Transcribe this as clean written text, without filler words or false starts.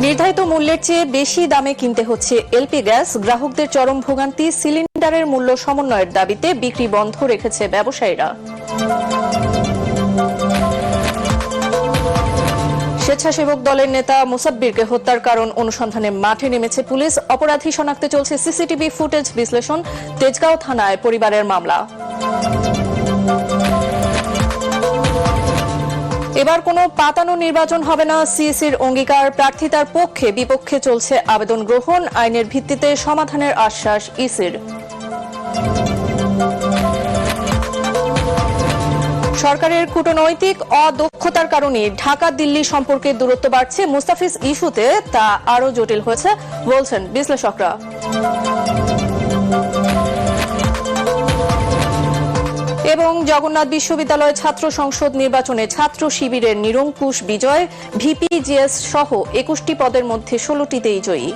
নির্ধারিত মূল্যের চেয়ে বেশি দামে কিনতে হচ্ছে এলপি গ্যাস। গ্রাহকদের চরম ভোগান্তি। সিলিন্ডারের মূল্য সমন্বয়ের দাবিতে বিক্রি বন্ধ রেখেছে ব্যবসায়ীরা। স্বেচ্ছাসেবক দলের নেতা মুসাব্বিরকে হত্যার কারণ অনুসন্ধানে মাঠে নেমেছে পুলিশ। অপরাধী শনাক্তে চলছে সিসিটিভি ফুটেজ বিশ্লেষণ। তেজগাঁও থানায় পরিবারের মামলা। এবার কোনো পাতানো নির্বাচন হবে না, সিইসির অঙ্গীকার। প্রার্থিতার পক্ষে বিপক্ষে চলছে আবেদন গ্রহণ। আইনের ভিত্তিতে সমাধানের আশ্বাস ইসির। সরকারের কূটনৈতিক অদক্ষতার কারণে ঢাকা দিল্লি সম্পর্কে দূরত্ব বাড়ছে। মুস্তাফিজ ইস্যুতে তা আরো জটিল হয়েছে বলছেন বিশ্লেষকরা। এবং জগন্নাথ বিশ্ববিদ্যালয় ছাত্র সংসদ নির্বাচনে ছাত্র শিবিরের নিরঙ্কুশ বিজয়। ভিপিজিএস সহ 21টি পদের মধ্যে 16টিতেই জয়ী।